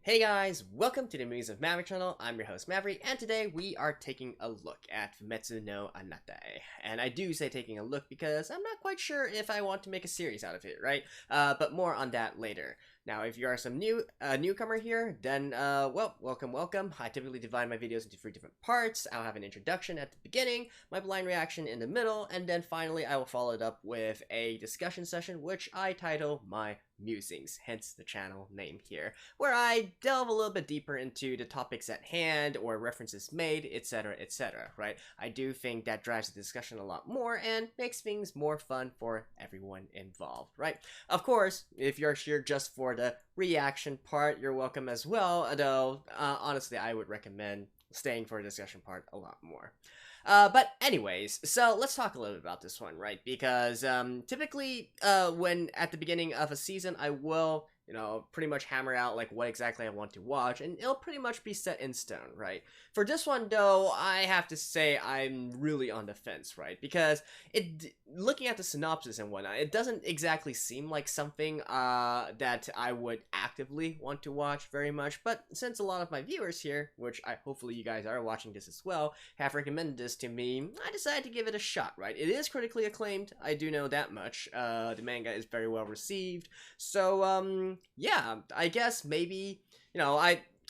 Hey guys, welcome to the Musings of Maverick channel. I'm your host Maverick, and today we are taking a look at Fumetsu no Anata. And I do say taking a look because I'm not quite sure if I want to make a series out of it, right? But more on that later. Now, if you are some newcomer here, then, well, welcome. I typically divide my videos into 3 different parts. I'll have an introduction at the beginning, my blind reaction in the middle, and then finally I will follow it up with a discussion session, which I title my Musings, hence the channel name here, where I delve a little bit deeper into the topics at hand or references made, etc., right? I do think that drives the discussion a lot more and makes things more fun for everyone involved, right? Of course, if you're here just for the reaction part, you're welcome as well, though honestly I would recommend staying for a discussion part a lot more. But anyways, so let's talk a little bit about this one, right? Because typically when at the beginning of a season, I will, pretty much hammer out like what exactly I want to watch, and it'll pretty much be set in stone, right? For this one though, I have to say I'm really on the fence, right? Because looking at the synopsis and whatnot, it doesn't exactly seem like something that I would actively want to watch very much, but since a lot of my viewers here, which hopefully you guys are watching this as well, have recommended this to me, I decided to give it a shot, right? It is critically acclaimed, I do know that much. The manga is very well received, so yeah, I guess maybe,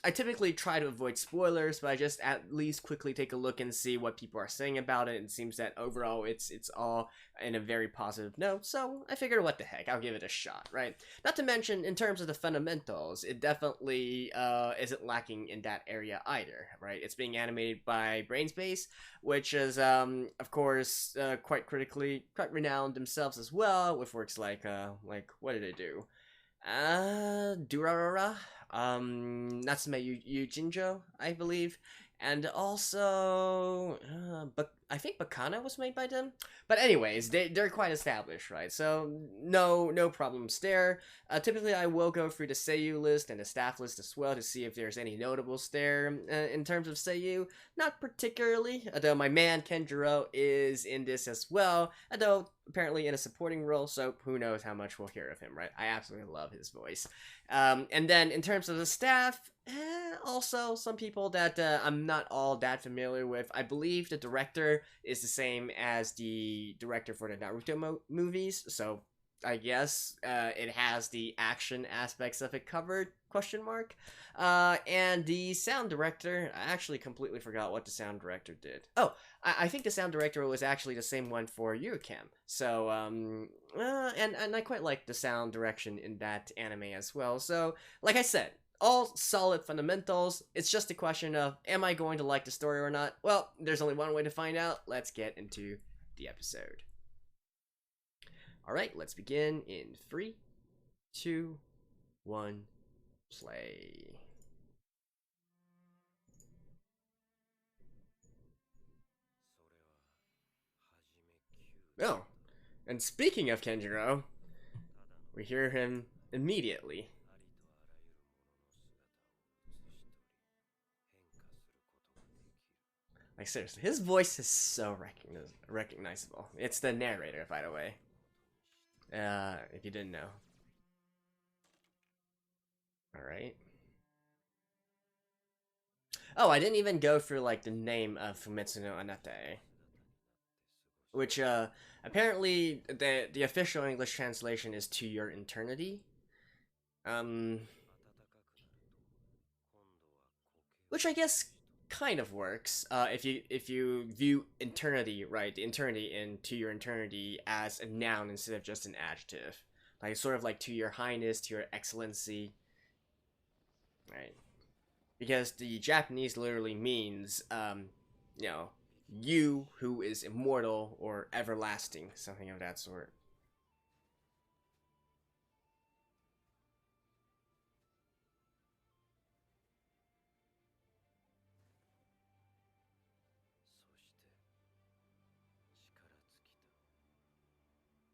I typically try to avoid spoilers, but I just at least quickly take a look and see what people are saying about it, and it seems that overall it's all in a very positive note, so I figured what the heck, I'll give it a shot, right? Not to mention, in terms of the fundamentals, it definitely isn't lacking in that area either, right? It's being animated by Brainspace, which is, of course, quite renowned themselves as well, with works like what did they do? Durarara, Natsume Yujinjo, I believe, and also, but I think Bakana was made by them. But anyways, they're quite established, right? So no problems there. Typically, I will go through the seiyuu list and the staff list as well to see if there's any notables there. In terms of seiyuu, not particularly, although my man Kenjiro is in this as well, although apparently in a supporting role, so who knows how much we'll hear of him, right? I absolutely love his voice. And then in terms of the staff, also some people that I'm not all that familiar with. I believe the director is the same as the director for the Naruto movies, so I guess it has the action aspects of it covered, question mark. And the sound director, I actually completely forgot what the sound director did. Oh, I think the sound director was actually the same one for Yuricam. So, and I quite like the sound direction in that anime as well. So, like I said, all solid fundamentals. It's just a question of, am I going to like the story or not? Well, there's only one way to find out. Let's get into the episode. Alright, let's begin in 3, 2, 1, play. Oh, and speaking of Kenjiro, we hear him immediately. Like, seriously, his voice is so recognizable. It's the narrator, by the way. If you didn't know. Alright. Oh, I didn't even go through, like, the name of Fumetsu no Anata, which, apparently, the official English translation is To Your Eternity. Which I guess kind of works, if you view eternity, right, the eternity in To Your Eternity as a noun instead of just an adjective. Like, sort of like To Your Highness, To Your Excellency, right? Because the Japanese literally means, you who is immortal or everlasting, something of that sort.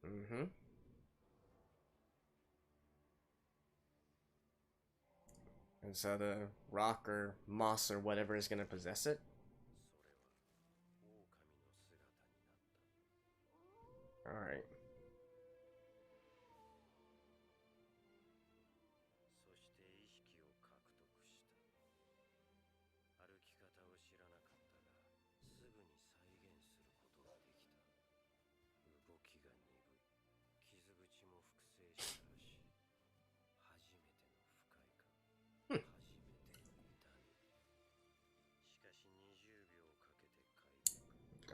Mm-hmm. And so the rock or moss or whatever is gonna possess it. Alright.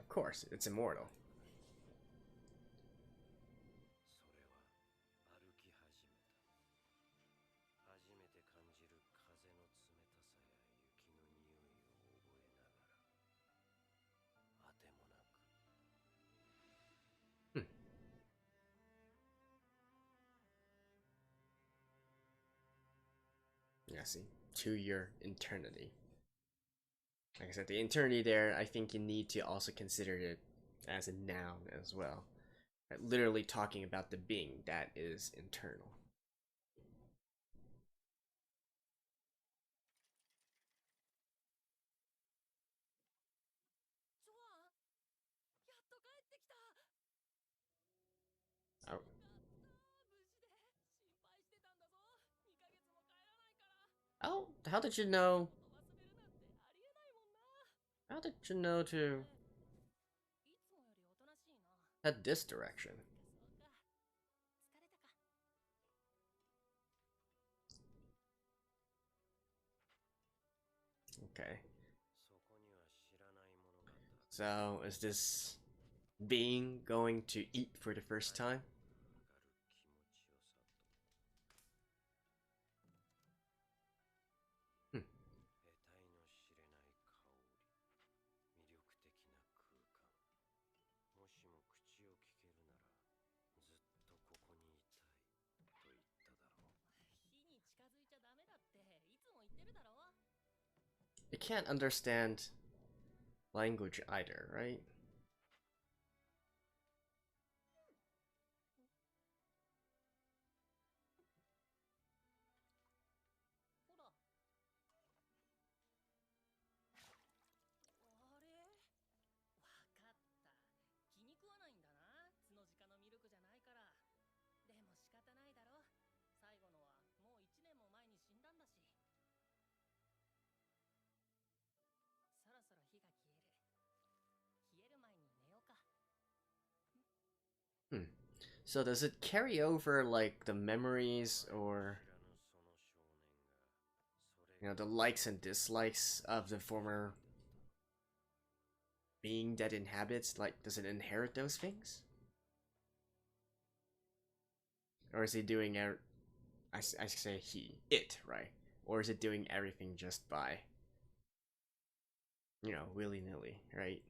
course, it's immortal. Yeah, see, 2-year eternity. Like I said, the eternity there, I think you need to also consider it as a noun as well. Right? Literally talking about the being that is internal. Oh. Oh, how did you know? How did you know to head this direction? Okay. So, is this being going to eat for the first time? It can't understand language either, right? Hmm. So does it carry over like the memories or the likes and dislikes of the former being that inhabits? Like, does it inherit those things? Or is he doing I say it, right? Or is it doing everything just by, willy-nilly, right?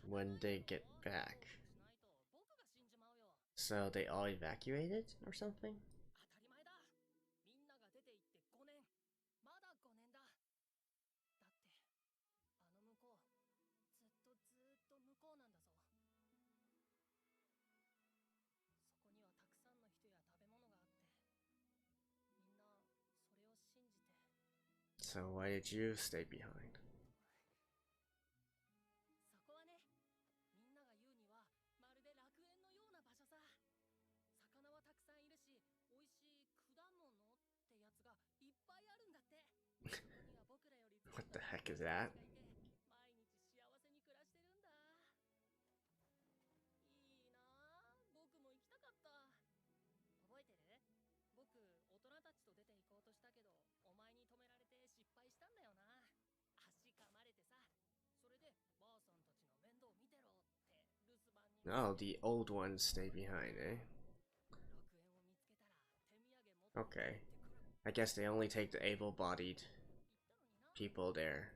When they get back. So they all evacuated or something? So why did you stay behind? What the heck is that? Oh, the old ones stay behind, eh? Okay. I guess they only take the able-bodied people there.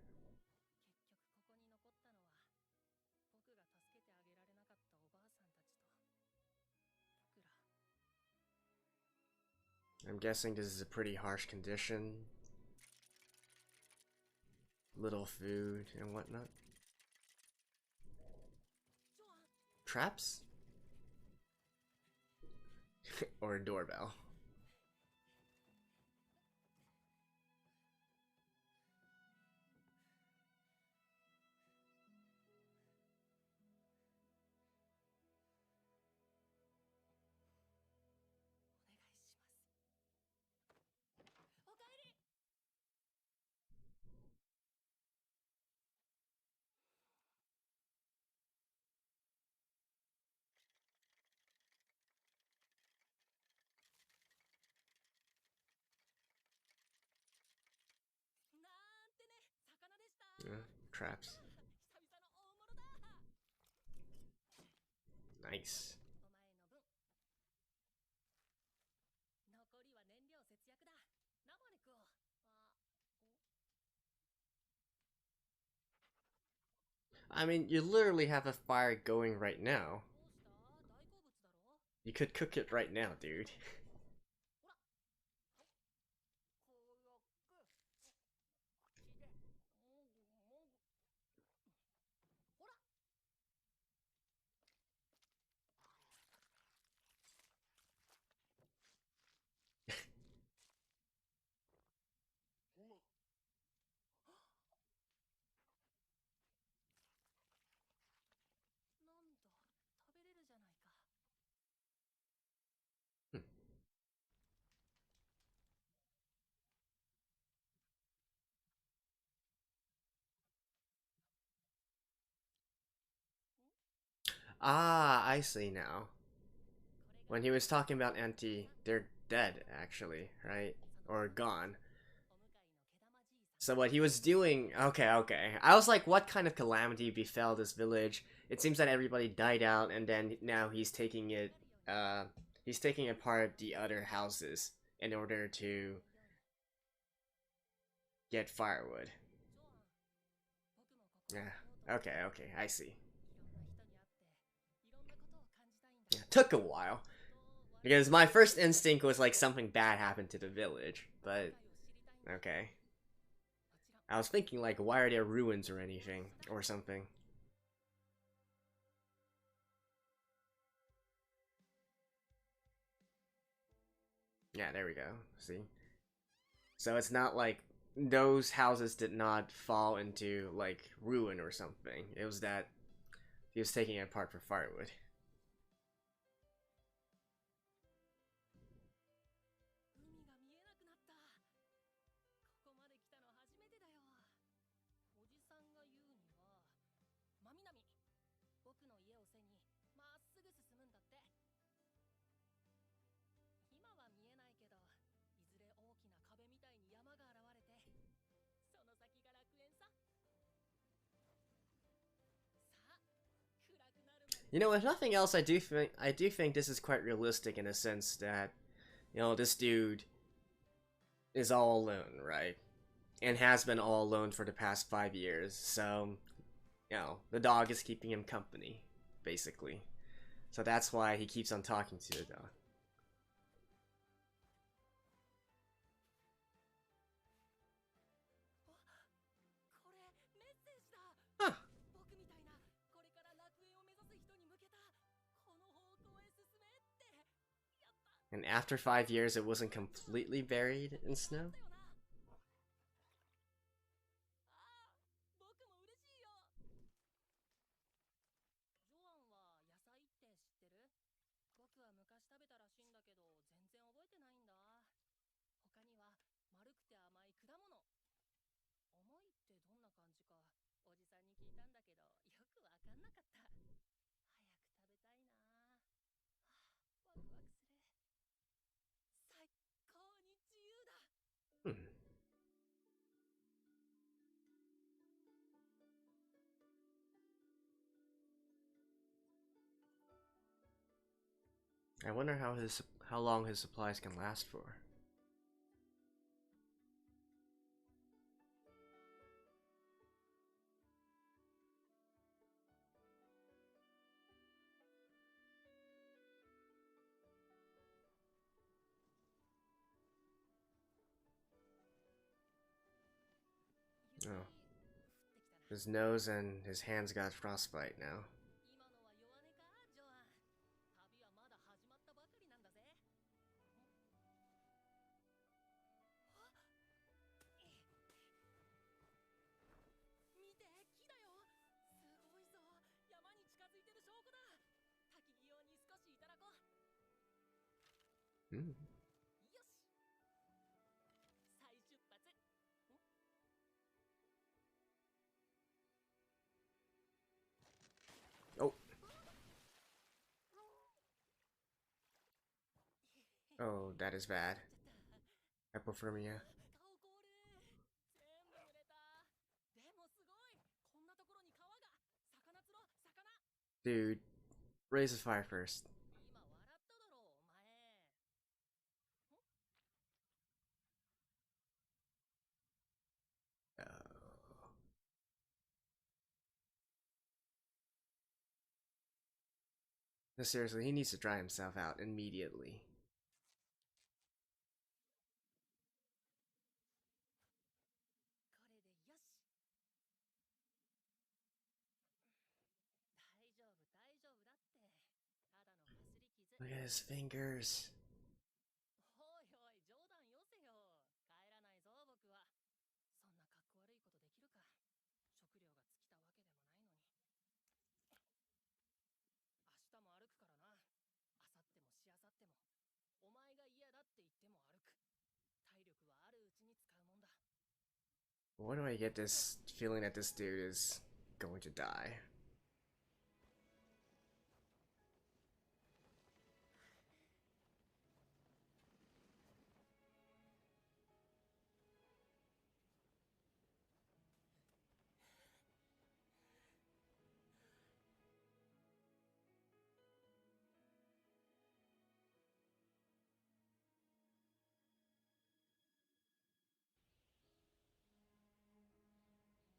I'm guessing this is a pretty harsh condition. Little food and whatnot. Traps? Or a doorbell. traps. Nice. I mean, you literally have a fire going right now. You could cook it right now, dude. Hmm. Ah, I see now. When he was talking about Auntie, they're dead, actually, right? Or gone. So what he was doing... Okay. I was like, what kind of calamity befell this village? It seems that everybody died out, and then now he's taking it... he's taking apart the other houses in order to get firewood. Yeah, okay, I see. Yeah, took a while. Because my first instinct was like something bad happened to the village, but... Okay. I was thinking like, why are there ruins or anything, or something. Yeah, there we go, see? So it's not like those houses did not fall into like ruin or something. It was that he was taking it apart for firewood. You know, if nothing else, I do think this is quite realistic in a sense that, you know, this dude is all alone, right? And has been all alone for the past 5 years, so, you know, the dog is keeping him company, basically. So that's why he keeps on talking to the dog. Huh. And after 5 years, it wasn't completely buried in snow? Hmm. I wonder how long his supplies can last for. Oh. His nose and his hands got frostbite now. Hmm. Oh. Oh, that is bad. Hypothermia. Dude, raise the fire first. Oh. No, seriously, he needs to dry himself out immediately. Look at his fingers. Why do I get this feeling that this dude is going to die?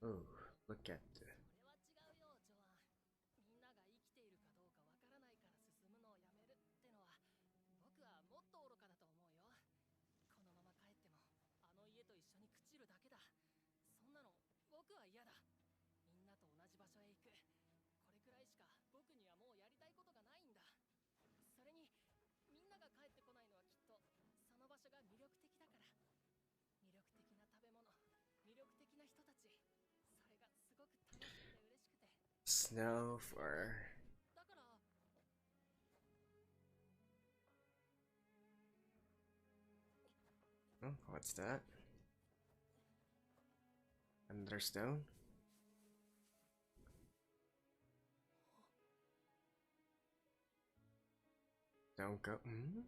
Oh, look at the... Snow for... Oh, what's that? Another stone? Don't go... Hmm?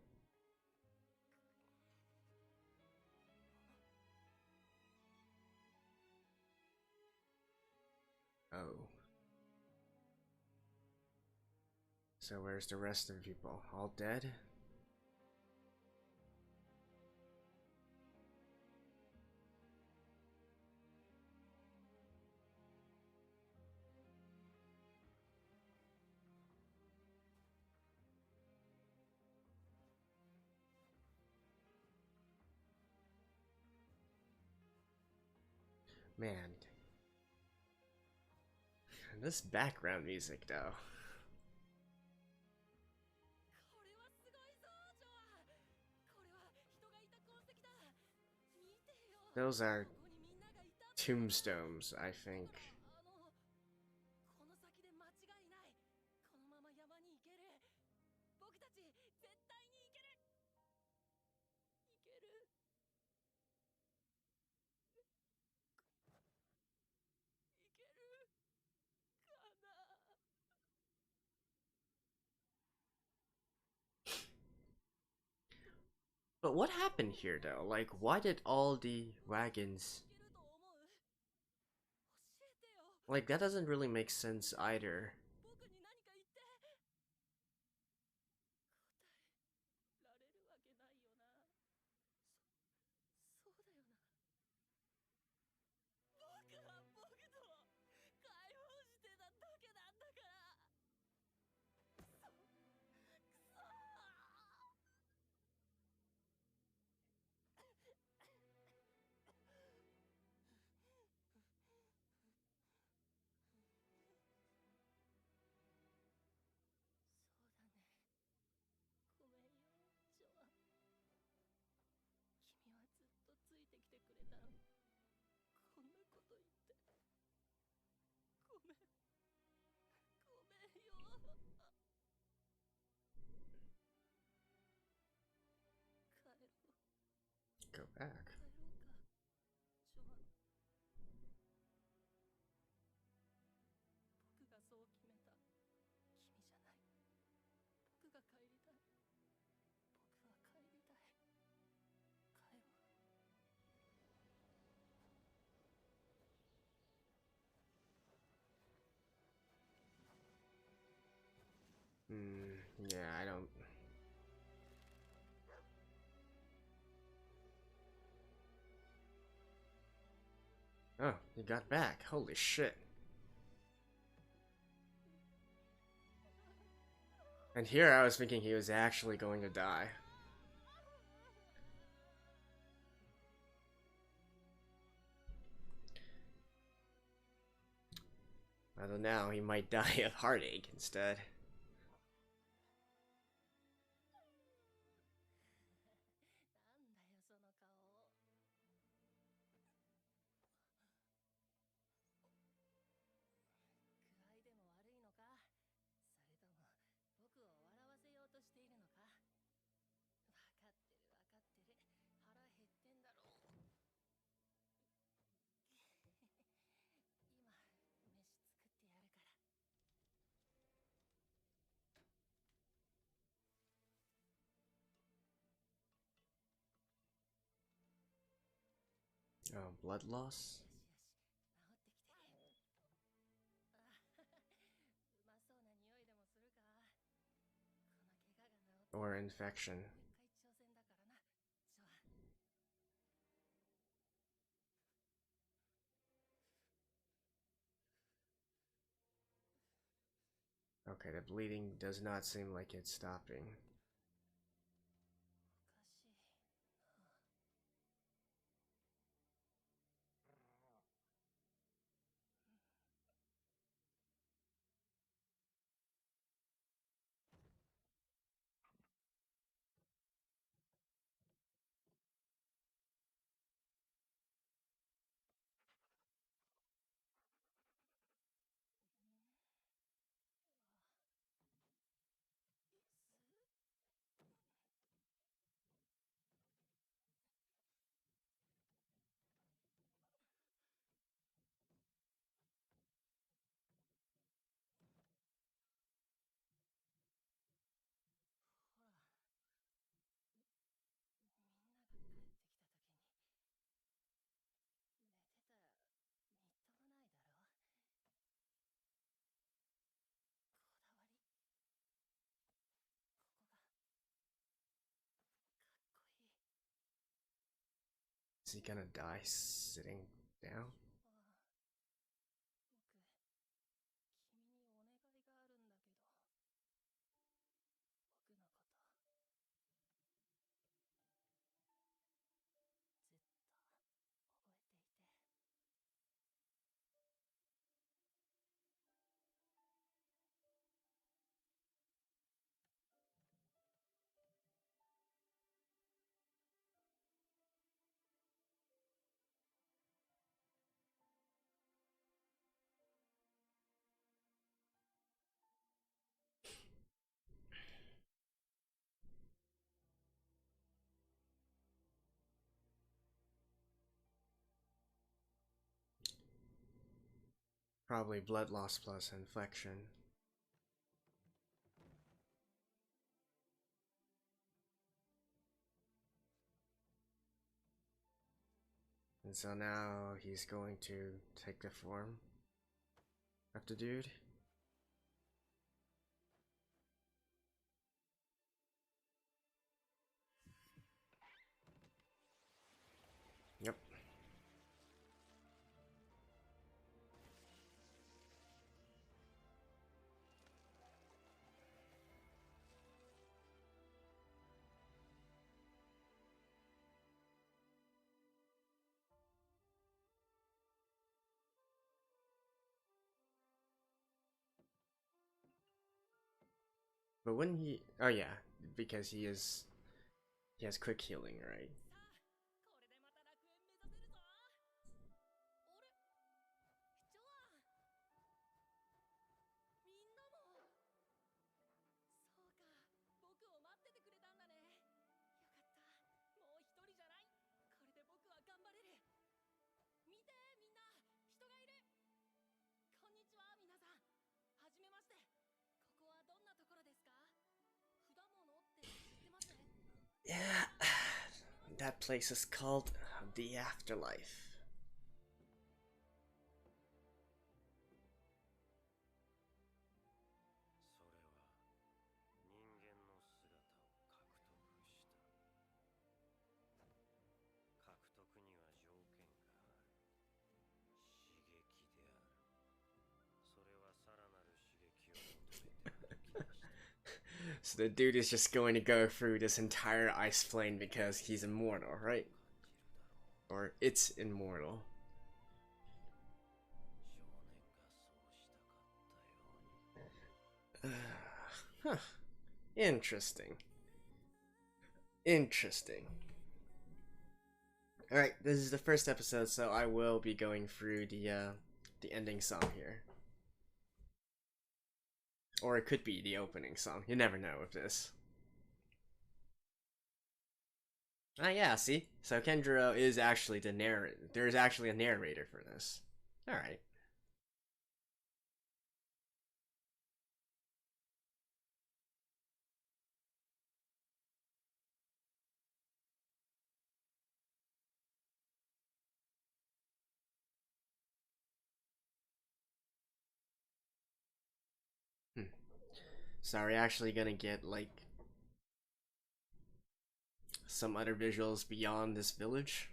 Oh. So where's the rest of the people? All dead? Man. This background music, though. Those are tombstones, I think. But what happened here, though? Like, why did all the wagons... Like, that doesn't really make sense either. Go back. Yeah, I don't... Oh, he got back. Holy shit. And here I was thinking he was actually going to die. Although now he might die of heartache instead. Oh, blood loss? Or infection. Okay, the bleeding does not seem like it's stopping. Is he gonna die sitting down? Probably blood loss plus infection. And so now he's going to take the form of the dude. Yep. But when he... Oh yeah, because he has quick healing, right? Yeah, that place is called the Afterlife. So the dude is just going to go through this entire ice plane because he's immortal, right? Or it's immortal. Huh. Interesting. Interesting. Alright, this is the first episode, so I will be going through the ending song here. Or it could be the opening song. You never know with this. Ah, yeah, see? So Kendra is actually the narrator. There's actually a narrator for this. Alright. Hmm. So are we actually gonna get, like, some other visuals beyond this village?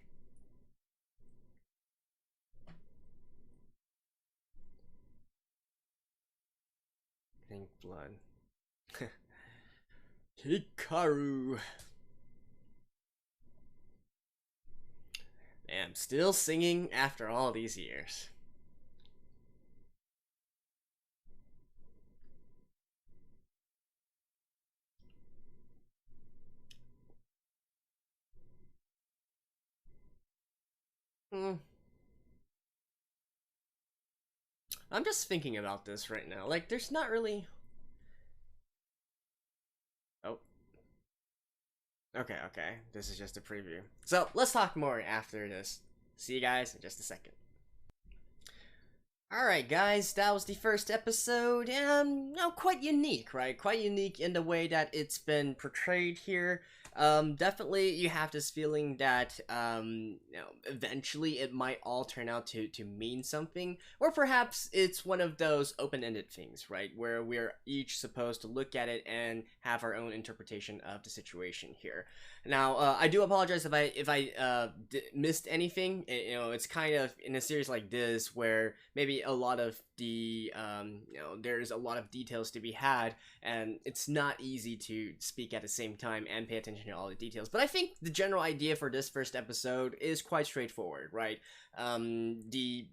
Pink blood. Hikaru. Damn, still singing after all these years. Hmm. I'm just thinking about this right now. Like, there's not really. Oh. Okay, okay. This is just a preview. So, let's talk more after this. See you guys in just a second. Alright guys, that was the first episode, and quite unique, right? Quite unique in the way that it's been portrayed here. Definitely you have this feeling that, eventually it might all turn out to mean something, or perhaps it's one of those open-ended things, right? Where we're each supposed to look at it and have our own interpretation of the situation here. Now, I do apologize if I missed anything. It's kind of in a series like this where maybe a lot of the there's a lot of details to be had, and it's not easy to speak at the same time and pay attention to all the details. But I think the general idea for this first episode is quite straightforward, right? The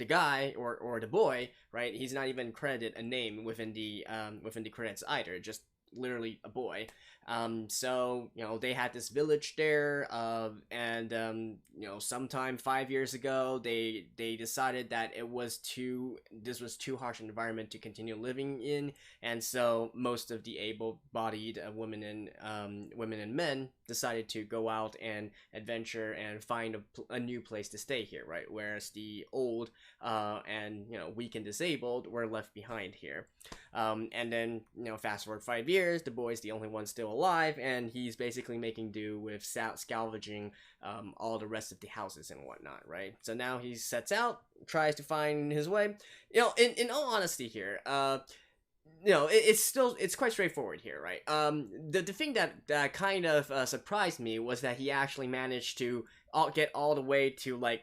guy or the boy, right? He's not even credited a name within the credits either. Just literally a boy. So they had this village there, and sometime 5 years ago, they decided that this was too harsh an environment to continue living in, and so most of the able-bodied women and men decided to go out and adventure and find a new place to stay here, right? Whereas the old and weak and disabled were left behind here. And then fast forward 5 years, the boy's the only one still alive, and he's basically making do with salvaging all the rest of the houses and whatnot, right? So now he sets out, tries to find his way. In all honesty here, it's quite straightforward here, right? The thing that kind of surprised me was that he actually managed to get all the way to like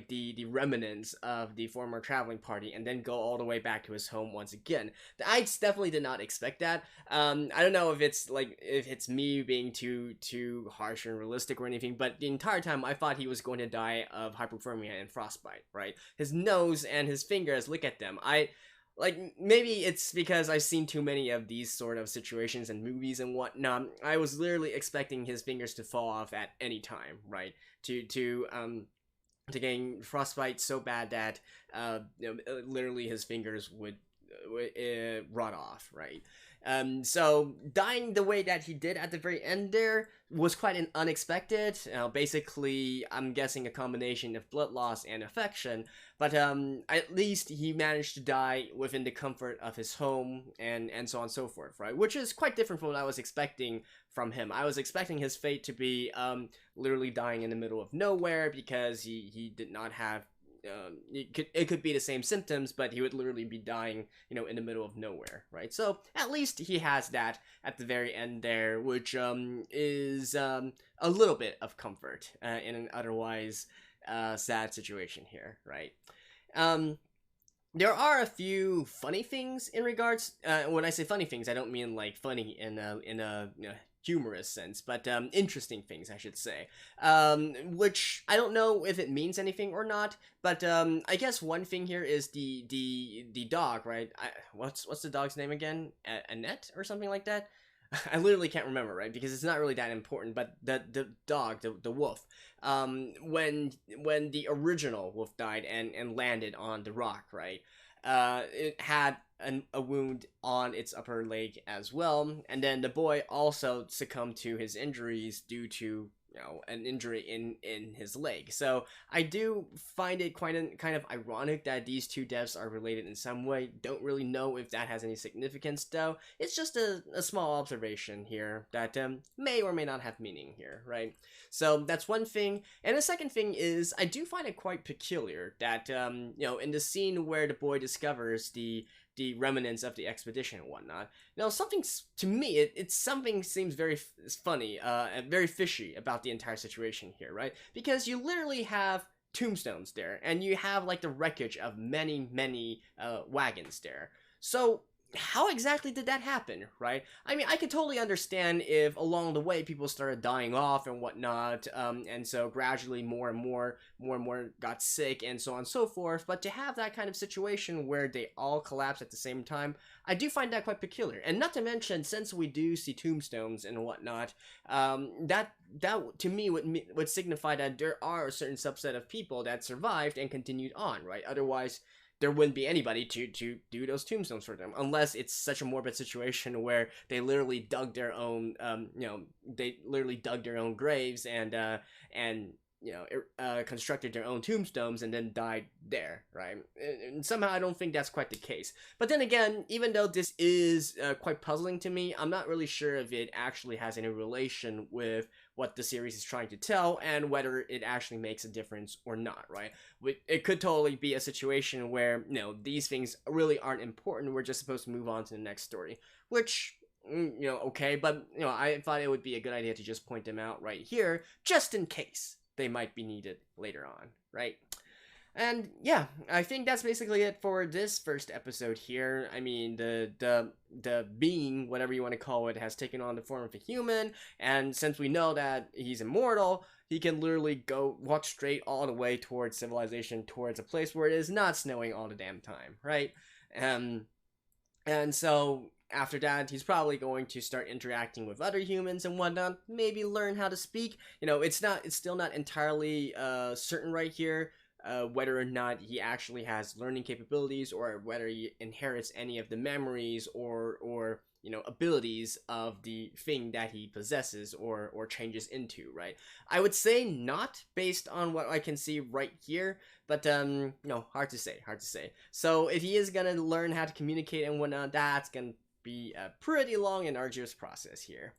the remnants of the former traveling party and then go all the way back to his home once again. I definitely did not expect that. I don't know if it's me being too harsh and realistic or anything, but the entire time I thought he was going to die of hypothermia and frostbite, right? His nose and his fingers, look at them. Maybe it's because I've seen too many of these sort of situations in movies and whatnot. I was literally expecting his fingers to fall off at any time, right? To gain frostbite so bad that literally his fingers would rot off, right? So dying the way that he did at the very end there was quite unexpected. Basically, I'm guessing a combination of blood loss and affection, but at least he managed to die within the comfort of his home and so on and so forth, right? Which is quite different from what I was expecting from him. I was expecting his fate to be literally dying in the middle of nowhere because he did not have it could be the same symptoms, but he would literally be dying, in the middle of nowhere, right? So at least he has that at the very end there, which is a little bit of comfort in an otherwise sad situation here, right? There are a few funny things in regards. When I say funny things, I don't mean like funny in a humorous sense, but interesting things, I should say. Which I don't know if it means anything or not. But I guess one thing here is the dog, right? What's the dog's name again? Annette or something like that. I literally can't remember, right? Because it's not really that important. But the dog, the wolf, when the original wolf died and landed on the rock, right? It had a wound on its upper leg as well, and then the boy also succumbed to his injuries due to an injury in his leg. So I do find it kind of ironic that these two deaths are related in some way. Don't really know if that has any significance though. It's just a small observation here that may or may not have meaning here, right? So that's one thing. And the second thing is I do find it quite peculiar that in the scene where the boy discovers the remnants of the expedition and whatnot. Something to me, it's something seems very funny, and very fishy about the entire situation here, right? Because you literally have tombstones there, and you have like the wreckage of many wagons there. So how exactly did that happen, right? I mean, I could totally understand if along the way people started dying off and whatnot, and so gradually more and more got sick and so on and so forth. But to have that kind of situation where they all collapse at the same time, I do find that quite peculiar. And not to mention, since we do see tombstones and whatnot, that to me would signify that there are a certain subset of people that survived and continued on, right? Otherwise, there wouldn't be anybody to do those tombstones for them, unless it's such a morbid situation where they literally dug their own, they literally dug their own graves and constructed their own tombstones and then died there, right? And somehow I don't think that's quite the case. But then again, even though this is quite puzzling to me, I'm not really sure if it actually has any relation with what the series is trying to tell and whether it actually makes a difference or not, right? It could totally be a situation where, these things really aren't important. We're just supposed to move on to the next story, which okay, but I thought it would be a good idea to just point them out right here, just in case they might be needed later on, right? And yeah, I think that's basically it for this first episode here. I mean, the being, whatever you want to call it, has taken on the form of a human, and since we know that he's immortal, he can literally walk straight all the way towards civilization, towards a place where it is not snowing all the damn time, right? And so after that, he's probably going to start interacting with other humans and whatnot, maybe learn how to speak. It's still not entirely certain right here whether or not he actually has learning capabilities or whether he inherits any of the memories or abilities of the thing that he possesses or changes into, right? I would say not, based on what I can see right here, but hard to say. So if he is gonna learn how to communicate and whatnot, that's gonna be a pretty long and arduous process here.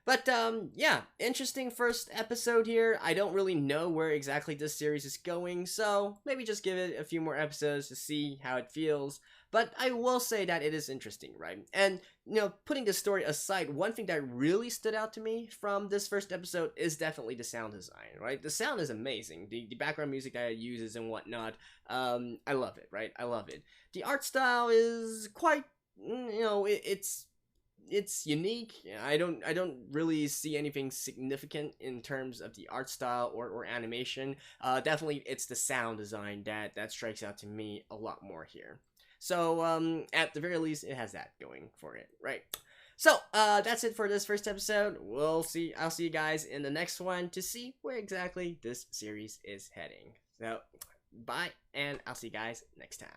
But yeah, interesting first episode here. I don't really know where exactly this series is going, so maybe just give it a few more episodes to see how it feels. But I will say that it is interesting, right? And, putting the story aside, one thing that really stood out to me from this first episode is definitely the sound design, right? The sound is amazing. The background music that it uses and whatnot, I love it, right? I love it. The art style is quite, it's unique. I don't really see anything significant in terms of the art style or animation. Definitely it's the sound design that strikes out to me a lot more here. So at the very least, it has that going for it, right? So that's it for this first episode. I'll see you guys in the next one to see where exactly this series is heading. So bye, and I'll see you guys next time.